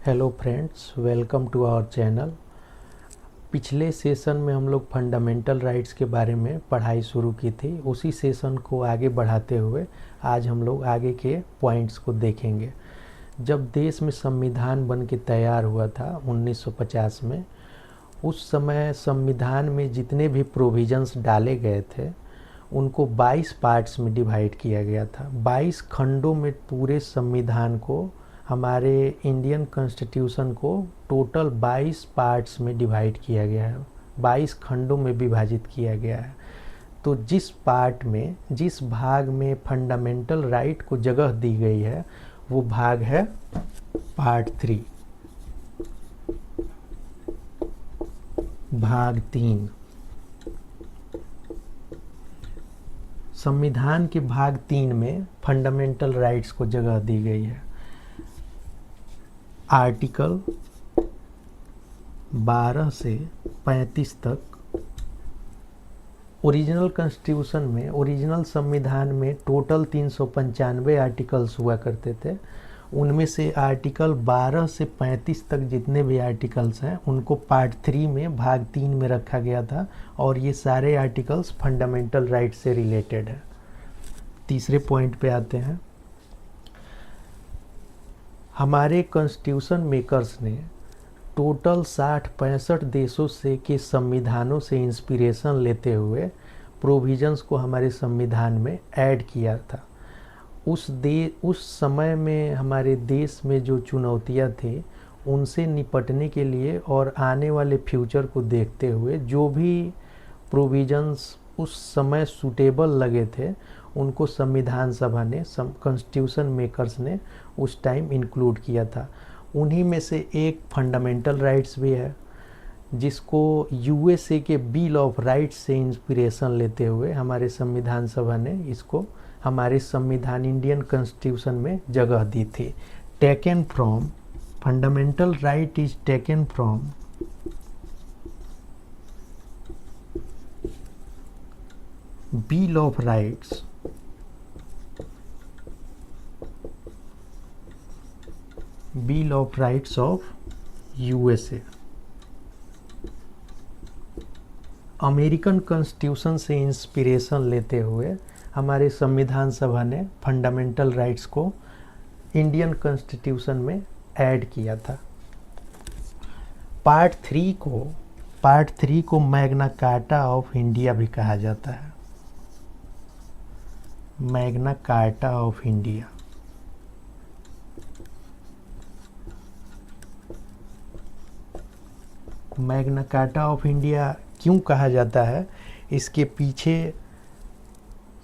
Hello friends, welcome to our channel. पिछले session में हम लोग फंडामेंटल राइट्स के बारे में पढ़ाई शुरू की थी। उसी सेशन को आगे बढ़ाते हुए आज हम लोग आगे के पॉइंट्स को देखेंगे। जब देश में संविधान बन के तैयार हुआ था 1950 में, उस समय संविधान में जितने भी प्रोविजंस डाले गए थे उनको 22 पार्ट्स में डिवाइड किया गया था। 22 खंडों में पूरे संविधान को, हमारे इंडियन कॉन्स्टिट्यूशन को टोटल 22 पार्ट्स में डिवाइड किया गया है, 22 खंडों में विभाजित किया गया है। तो जिस पार्ट में, जिस भाग में फंडामेंटल राइट को जगह दी गई है वो भाग है पार्ट 3, भाग 3। संविधान के भाग 3 में फंडामेंटल राइट्स को जगह दी गई है। आर्टिकल 12 से 35 तक ओरिजिनल कॉन्स्टिट्यूशन में, ओरिजिनल संविधान में टोटल 395 आर्टिकल्स हुआ करते थे। उनमें से आर्टिकल 12 से 35 तक जितने भी आर्टिकल्स हैं उनको पार्ट 3 में, भाग 3 में रखा गया था और ये सारे आर्टिकल्स फंडामेंटल राइट से रिलेटेड है। तीसरे पॉइंट पे आते हैं। हमारे कॉन्स्टिट्यूशन मेकर्स ने टोटल 60-65 देशों से के संविधानों से इंस्पिरेशन लेते हुए प्रोविजंस को हमारे संविधान में ऐड किया था। उस समय में हमारे देश में जो चुनौतियां थी उनसे निपटने के लिए और आने वाले फ्यूचर को देखते हुए जो भी प्रोविजंस उस समय सूटेबल लगे थे उनको संविधान सभा ने, कॉन्स्टिट्यूशन मेकर्स ने उस टाइम इंक्लूड किया था। उन्हीं में से एक फंडामेंटल राइट्स भी है जिसको यूएसए के बिल ऑफ राइट्स से इंस्पिरेशन लेते हुए हमारे संविधान सभा ने इसको हमारे संविधान, इंडियन कॉन्स्टिट्यूशन में जगह दी थी। Taken from, fundamental right is taken from bill of rights bill of rights of USA. American constitution से इंस्पिरेशन लेते हुए हमारे संविधान सभा ने फंडामेंटल राइट्स को इंडियन कॉन्स्टिट्यूशन में ऐड किया था। पार्ट 3 को मैग्ना कार्टा ऑफ इंडिया भी कहा जाता है। Magna carta of India. Magna carta of India क्यों कहा जाता है, इसके पीछे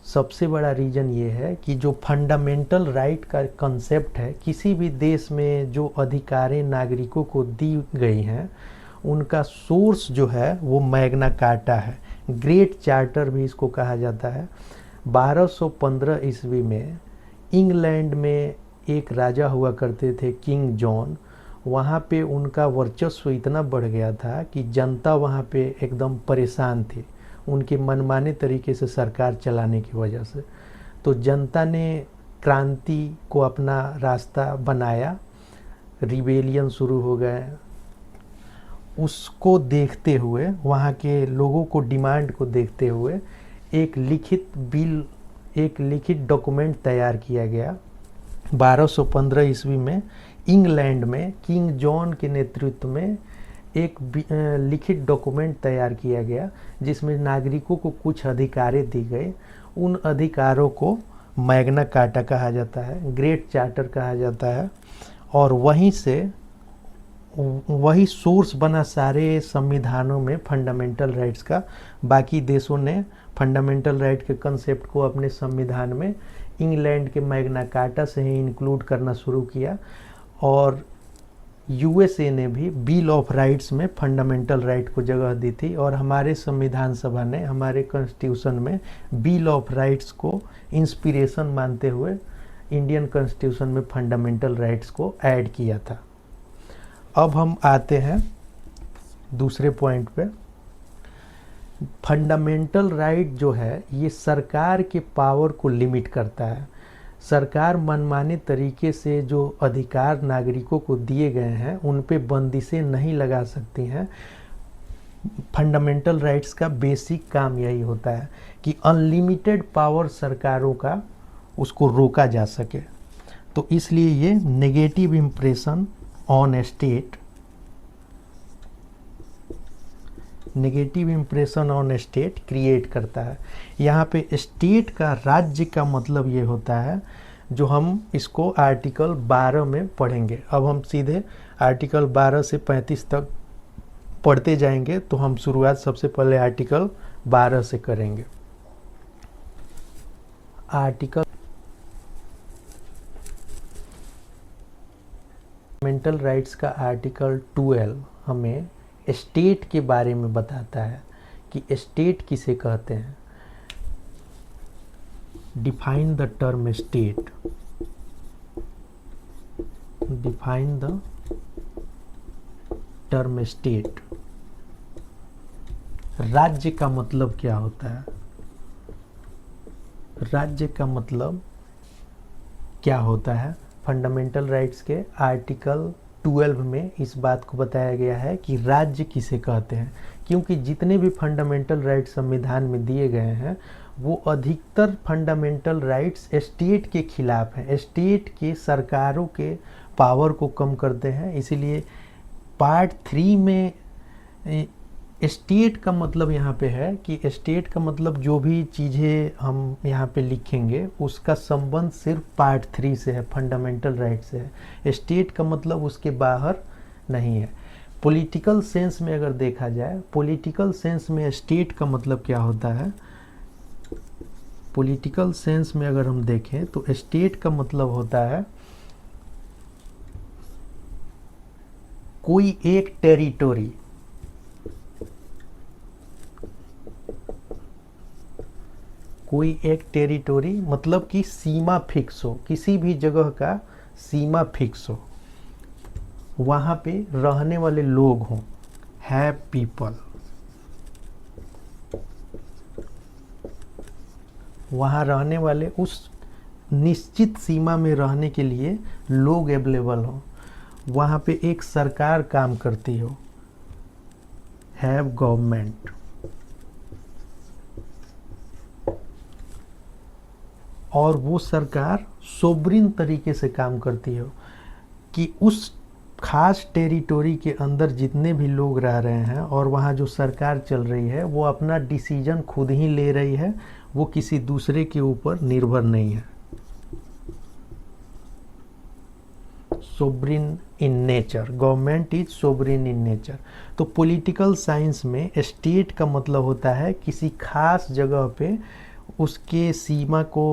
सबसे बड़ा रीज़न ये है कि जो फंडामेंटल राइट का कंसेप्ट है, किसी भी देश में जो अधिकारें नागरिकों को दी गई हैं उनका सोर्स जो है वो मैग्ना कार्टा है। ग्रेट चार्टर भी इसको कहा जाता है। 1215 ईस्वी में इंग्लैंड में एक राजा हुआ करते थे, किंग जॉन। वहाँ पे उनका वर्चस्व इतना बढ़ गया था कि जनता वहाँ पे एकदम परेशान थी उनके मनमाने तरीके से सरकार चलाने की वजह से। तो जनता ने क्रांति को अपना रास्ता बनाया, रिबेलियन शुरू हो गए। उसको देखते हुए, वहाँ के लोगों को डिमांड को देखते हुए एक लिखित डॉक्यूमेंट तैयार किया गया 1215 ईस्वी में। इंग्लैंड में किंग जॉन के नेतृत्व में एक लिखित डॉक्यूमेंट तैयार किया गया जिसमें नागरिकों को कुछ अधिकारें दी गए। उन अधिकारों को मैग्ना कार्टा कहा जाता है, ग्रेट चार्टर कहा जाता है और वही सोर्स बना सारे संविधानों में फंडामेंटल राइट्स का। बाकी देशों ने फंडामेंटल राइट के कंसेप्ट को अपने संविधान में इंग्लैंड के मैग्ना कार्टा से ही इंक्लूड करना शुरू किया और यूएसए ने भी बिल ऑफ राइट्स में फंडामेंटल राइट को जगह दी थी और हमारे संविधान सभा ने हमारे कॉन्स्टिट्यूशन में बिल ऑफ राइट्स को इंस्पिरेशन मानते हुए इंडियन कॉन्स्टिट्यूशन में फंडामेंटल राइट्स को ऐड किया था। अब हम आते हैं दूसरे पॉइंट पे। फंडामेंटल राइट जो है ये सरकार के पावर को लिमिट करता है। सरकार मनमाने तरीके से जो अधिकार नागरिकों को दिए गए हैं उन पे बंदिशें नहीं लगा सकती हैं। फंडामेंटल राइट्स का बेसिक काम यही होता है कि अनलिमिटेड पावर सरकारों का उसको रोका जा सके। तो इसलिए ये negative impression on state, negative impression on state create करता है। यहाँ पे स्टेट का, राज्य का मतलब ये होता है, जो हम इसको आर्टिकल 12 में पढ़ेंगे। अब हम सीधे आर्टिकल 12 से 35 तक पढ़ते जाएंगे। तो हम शुरुआत सबसे पहले आर्टिकल 12 से करेंगे। आर्टिकल फंडामेंटल राइट्स का आर्टिकल 12 हमें स्टेट के बारे में बताता है कि स्टेट किसे कहते हैं। Define the term state, define the term state. राज्य का मतलब क्या होता है? राज्य का मतलब क्या होता है? फंडामेंटल राइट्स के आर्टिकल 12 में इस बात को बताया गया है कि राज्य किसे कहते हैं, क्योंकि जितने भी फंडामेंटल राइट्स संविधान में दिए गए हैं वो अधिकतर फंडामेंटल राइट्स स्टेट के खिलाफ हैं, स्टेट के सरकारों के पावर को कम करते हैं। इसीलिए पार्ट 3 में स्टेट का मतलब यहाँ पे है कि स्टेट का मतलब जो भी चीज़ें हम यहाँ पे लिखेंगे उसका संबंध सिर्फ पार्ट 3 से है, फंडामेंटल राइट से है। स्टेट का मतलब उसके बाहर नहीं है। पॉलिटिकल सेंस में अगर देखा जाए, पॉलिटिकल सेंस में स्टेट का मतलब क्या होता है? पॉलिटिकल सेंस में अगर हम देखें तो स्टेट का मतलब होता है कोई एक टेरिटोरी, कोई एक टेरिटोरी मतलब कि सीमा फिक्स हो, किसी भी जगह का सीमा फिक्स हो, वहाँ पे रहने वाले लोग हों, हैव पीपल, वहाँ रहने वाले उस निश्चित सीमा में रहने के लिए लोग अवेलेबल हों, वहाँ पे एक सरकार काम करती हो, हैव गवर्नमेंट। और वो सरकार सोवरिन तरीके से काम करती हो कि उस खास टेरिटोरी के अंदर जितने भी लोग रह रहे हैं और वहाँ जो सरकार चल रही है वो अपना डिसीजन खुद ही ले रही है, वो किसी दूसरे के ऊपर निर्भर नहीं है। Sovereign in nature, government is sovereign in nature. तो पॉलिटिकल साइंस में स्टेट का मतलब होता है किसी खास जगह पे उसके सीमा को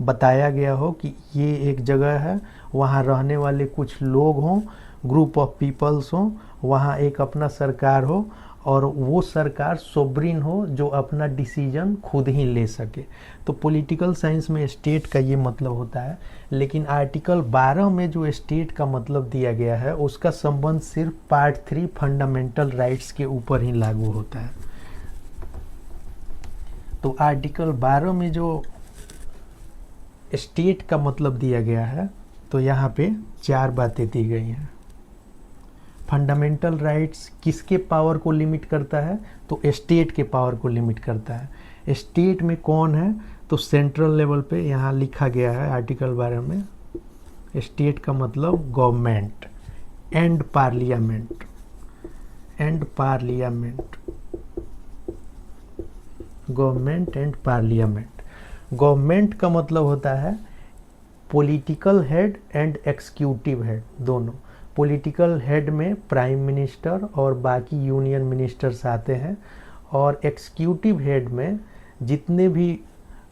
बताया गया हो कि ये एक जगह है, वहाँ रहने वाले कुछ लोग हों, ग्रुप ऑफ पीपल्स हों, वहाँ एक अपना सरकार हो और वो सरकार सोवरिन हो जो अपना डिसीजन खुद ही ले सके। तो पॉलिटिकल साइंस में स्टेट का ये मतलब होता है। लेकिन आर्टिकल 12 में जो स्टेट का मतलब दिया गया है उसका संबंध सिर्फ पार्ट 3 फंडामेंटल राइट्स के ऊपर ही लागू होता है। तो आर्टिकल 12 में जो स्टेट का मतलब दिया गया है तो यहाँ पे 4 बातें दी गई हैं। फंडामेंटल राइट्स किसके पावर को लिमिट करता है? तो स्टेट के पावर को लिमिट करता है। स्टेट में कौन है? तो सेंट्रल लेवल पे यहाँ लिखा गया है आर्टिकल 12 में, स्टेट का मतलब government and parliament, and parliament, government and parliament. Government का मतलब होता है political head and executive head दोनों। पॉलिटिकल हेड में प्राइम मिनिस्टर और बाकी यूनियन मिनिस्टर्स आते हैं, और एक्सिक्यूटिव हेड में जितने भी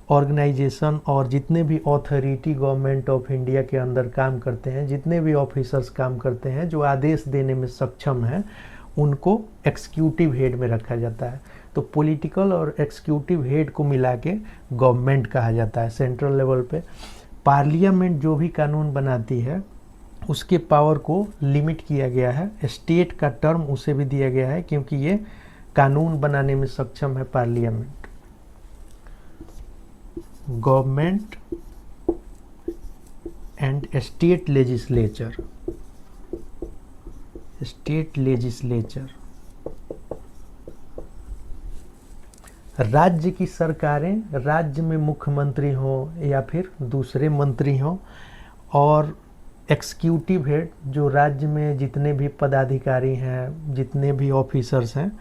ऑर्गेनाइजेशन और जितने भी अथॉरिटी गवर्नमेंट ऑफ इंडिया के अंदर काम करते हैं, जितने भी ऑफिसर्स काम करते हैं जो आदेश देने में सक्षम हैं, उनको एक्सिक्यूटिव हेड में रखा जाता है। तो पॉलिटिकल और एक्सिक्यूटिव हेड को मिला के गवर्नमेंट कहा जाता है कानून लेवल पे। पार्लियामेंट जो भी कानून बनाती है उसके पावर को लिमिट किया गया है, स्टेट का टर्म उसे भी दिया गया है क्योंकि ये कानून बनाने में सक्षम है parliament. Government and state legislature. State legislature राज्य की सरकारें, राज्य में मुख्यमंत्री हों या फिर दूसरे मंत्री हों, और एग्जीक्यूटिव हेड जो राज्य में जितने भी पदाधिकारी हैं, जितने भी ऑफिसर्स हैं,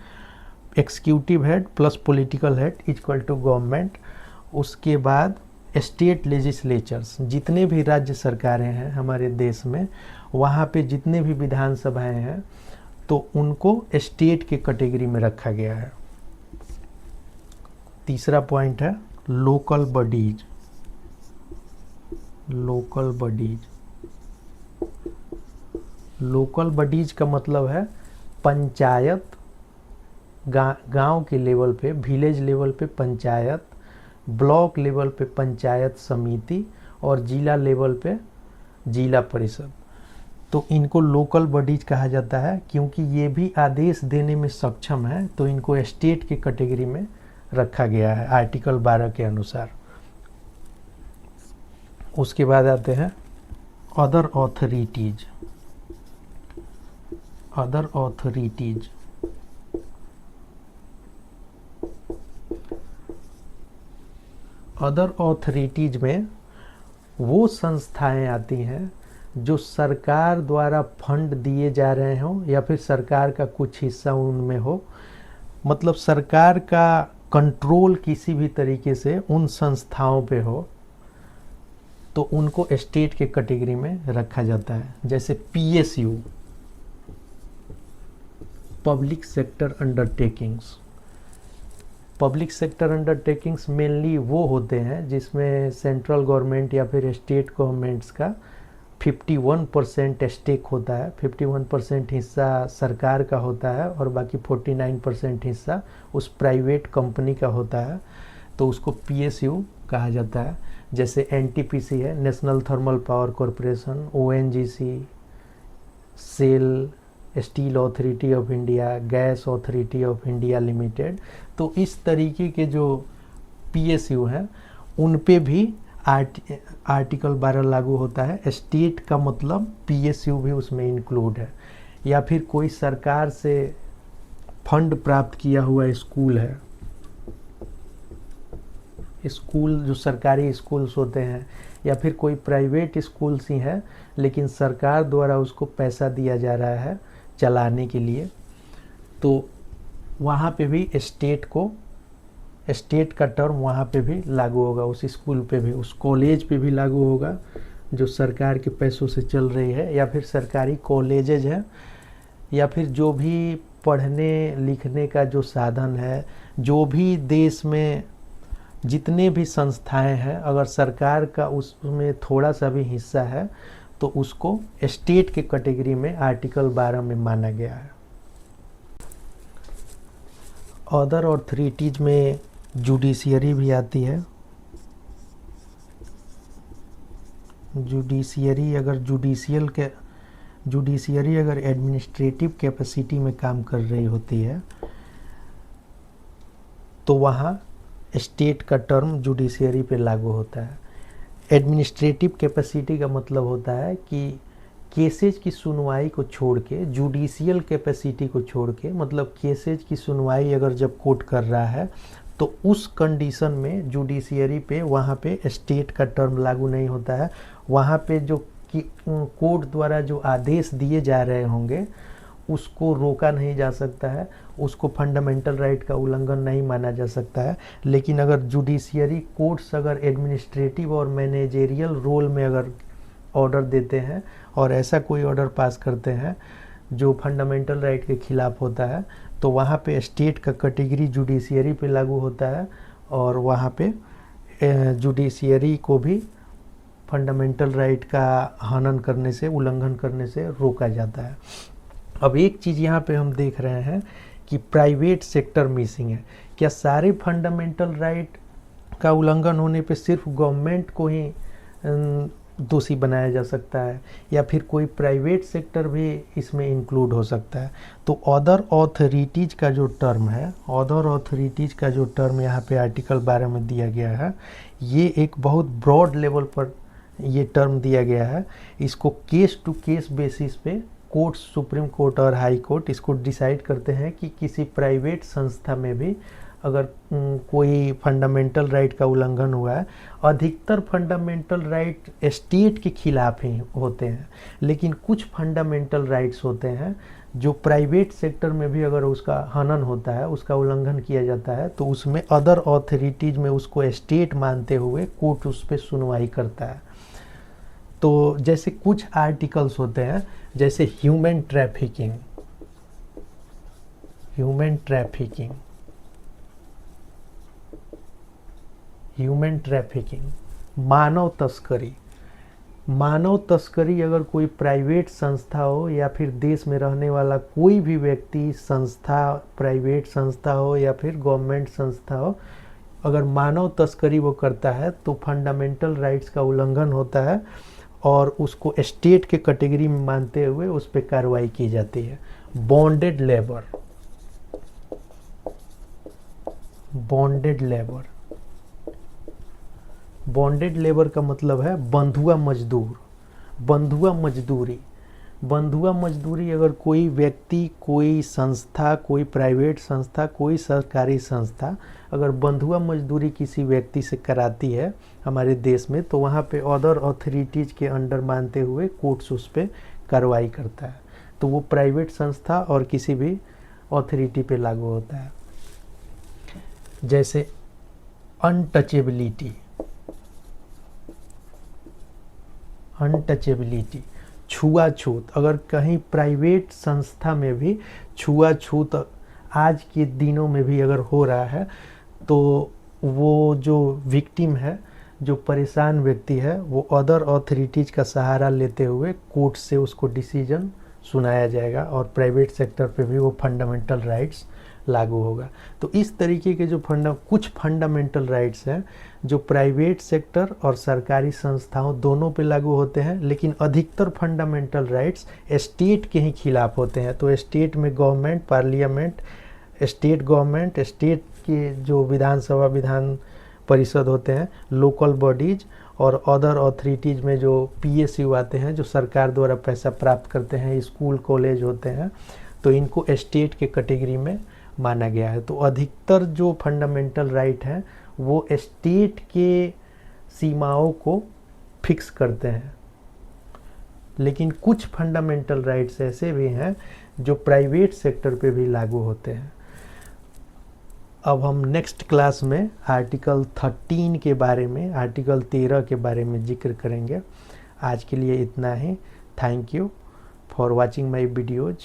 executive head plus political head equal to government. उसके बाद स्टेट लेजिस्लेचर्स, जितने भी राज्य सरकारें हैं हमारे देश में, वहाँ पे जितने भी विधानसभाएं हैं, तो उनको स्टेट के कैटेगरी में रखा गया है। तीसरा पॉइंट है local bodies. Local bodies, local bodies का मतलब है पंचायत, गांव के लेवल पे, विलेज लेवल पे पंचायत, ब्लॉक लेवल पे पंचायत समिति, और जिला लेवल पे जिला परिषद। तो इनको लोकल बॉडीज कहा जाता है क्योंकि ये भी आदेश देने में सक्षम है, तो इनको स्टेट के कैटेगरी में रखा गया है आर्टिकल 12 के अनुसार। उसके बाद आते हैं other authorities. Other authorities other authorities में वो संस्थाएं आती हैं जो सरकार द्वारा फंड दिए जा रहे हों या फिर सरकार का कुछ हिस्सा उनमें हो, मतलब सरकार का कंट्रोल किसी भी तरीके से उन संस्थाओं पे हो, तो उनको स्टेट के कैटेगरी में रखा जाता है। जैसे PSU, public sector undertakings. Public sector undertakings mainly वो होते हैं जिसमें सेंट्रल गवर्नमेंट या फिर स्टेट गवर्नमेंट्स का 51% स्टेक होता है, 51% हिस्सा सरकार का होता है और बाकी 49% हिस्सा उस प्राइवेट कंपनी का होता है, तो उसको पीएसयू कहा जाता है। जैसे एनटीपीसी है, National Thermal Power Corporation, ONGC, SAIL, Steel Authority of India, Gas Authority of India Limited. तो इस तरीके के जो पीएसयू हैं उन पे भी आर्टिकल 12 लागू होता है। स्टेट का मतलब पीएसयू भी उसमें इंक्लूड है। या फिर कोई सरकार से फंड प्राप्त किया हुआ स्कूल है, स्कूल जो सरकारी स्कूल्स होते हैं, या फिर कोई प्राइवेट स्कूल्स ही है लेकिन सरकार द्वारा उसको पैसा दिया जा रहा है चलाने के लिए, तो वहाँ पे भी स्टेट का टर्म वहाँ पे भी लागू होगा, उस स्कूल पे भी, उस कॉलेज पे भी लागू होगा जो सरकार के पैसों से चल रही है, या फिर सरकारी कॉलेजेज है, या फिर जो भी पढ़ने लिखने का जो साधन है, जो भी देश में जितने भी संस्थाएं हैं, अगर सरकार का उसमें थोड़ा सा भी हिस्सा है तो उसको स्टेट के कैटेगरी में आर्टिकल 12 में माना गया है। अदर ऑथोरिटीज में जुडिशियरी भी आती है। जुडिशियरी अगर एडमिनिस्ट्रेटिव कैपेसिटी में काम कर रही होती है तो वहाँ स्टेट का टर्म जुडिशियरी पे लागू होता है। एडमिनिस्ट्रेटिव कैपेसिटी का मतलब होता है कि केसेज की सुनवाई को छोड़ के, जुडिशियल कैपेसिटी को छोड़ के, मतलब केसेज की सुनवाई अगर जब कोर्ट कर रहा है तो उस कंडीशन में जुडिशियरी पे वहाँ पे स्टेट का टर्म लागू नहीं होता है। वहाँ पे जो कोर्ट द्वारा जो आदेश दिए जा रहे होंगे उसको रोका नहीं जा सकता है, उसको फंडामेंटल राइट का उल्लंघन नहीं माना जा सकता है। लेकिन अगर जुडिशियरी कोर्ट्स अगर एडमिनिस्ट्रेटिव और मैनेजेरियल रोल में अगर ऑर्डर देते हैं और ऐसा कोई ऑर्डर पास करते हैं जो फंडामेंटल राइट के खिलाफ होता है, तो वहाँ पे स्टेट का कैटेगरी जुडिशियरी पे लागू होता है और वहाँ पे जुडिशियरी को भी फंडामेंटल राइट का हनन करने से, उल्लंघन करने से रोका जाता है। अब एक चीज़ यहाँ पे हम देख रहे हैं कि प्राइवेट सेक्टर मिसिंग है। क्या सारे फंडामेंटल राइट का उल्लंघन होने पे सिर्फ गवर्नमेंट को ही दोषी बनाया जा सकता है, या फिर कोई प्राइवेट सेक्टर भी इसमें इंक्लूड हो सकता है? तो अदर ऑथोरिटीज का जो टर्म है, अदर ऑथोरिटीज का जो टर्म यहाँ पे आर्टिकल 12 में दिया गया है, ये एक बहुत ब्रॉड लेवल पर ये टर्म दिया गया है, इसको केस टू केस बेसिस पे कोर्ट, सुप्रीम कोर्ट और हाई कोर्ट इसको डिसाइड करते हैं कि किसी प्राइवेट संस्था में भी अगर कोई फंडामेंटल राइट का उल्लंघन हुआ है। अधिकतर फंडामेंटल राइट स्टेट के खिलाफ ही होते हैं, लेकिन कुछ फंडामेंटल राइट्स होते हैं जो प्राइवेट सेक्टर में भी अगर उसका हनन होता है, उसका उल्लंघन किया जाता है, तो उसमें अदर अथॉरिटीज़ में उसको स्टेट मानते हुए कोर्ट उस पर सुनवाई करता है। तो जैसे कुछ आर्टिकल्स होते हैं, जैसे human trafficking, human trafficking, human trafficking, मानव तस्करी। मानव तस्करी अगर कोई प्राइवेट संस्था हो या फिर देश में रहने वाला कोई भी व्यक्ति, संस्था, प्राइवेट संस्था हो या फिर गवर्नमेंट संस्था हो, अगर मानव तस्करी वो करता है तो फंडामेंटल राइट्स का उल्लंघन होता है और उसको स्टेट के कैटेगरी में मानते हुए उस पर कार्रवाई की जाती है। Bonded labour, bonded labour, bonded labour का मतलब है बंधुआ मजदूर, बंधुआ मजदूरी। बंधुआ मजदूरी अगर कोई व्यक्ति, कोई संस्था, कोई प्राइवेट संस्था, कोई सरकारी संस्था अगर बंधुआ मजदूरी किसी व्यक्ति से कराती है हमारे देश में, तो वहाँ पे अदर अथॉरिटीज़ के अंडर मानते हुए कोर्ट्स उस पर कार्रवाई करता है। तो वो प्राइवेट संस्था और किसी भी अथॉरिटी पे लागू होता है। जैसे अनटचेबिलिटी, अनटचेबिलिटी, छुआछूत। अगर कहीं प्राइवेट संस्था में भी छुआछूत आज के दिनों में भी अगर हो रहा है, तो वो जो विक्टिम है, जो परेशान व्यक्ति है, वो अदर अथॉरिटीज़ का सहारा लेते हुए कोर्ट से उसको डिसीजन सुनाया जाएगा और प्राइवेट सेक्टर पे भी वो फंडामेंटल राइट्स लागू होगा। तो इस तरीके के जो कुछ फंडामेंटल राइट्स हैं जो प्राइवेट सेक्टर और सरकारी संस्थाओं दोनों पे लागू होते हैं, लेकिन अधिकतर फंडामेंटल राइट्स स्टेट के ही खिलाफ होते हैं। तो स्टेट में government, parliament, state government, state के जो विधानसभा, विधान परिषद होते हैं, लोकल बॉडीज और अदर अथॉरिटीज़ में जो PSU आते हैं, जो सरकार द्वारा पैसा प्राप्त करते हैं, स्कूल कॉलेज होते हैं, तो इनको स्टेट के कैटेगरी में माना गया है। तो अधिकतर जो फंडामेंटल राइट हैं वो स्टेट के सीमाओं को फिक्स करते हैं, लेकिन कुछ फंडामेंटल राइट्स ऐसे भी हैं जो प्राइवेट सेक्टर पे भी लागू होते हैं। अब हम नेक्स्ट क्लास में आर्टिकल 13 के बारे में, आर्टिकल 13 के बारे में जिक्र करेंगे। आज के लिए इतना ही। Thank you for watching my videos.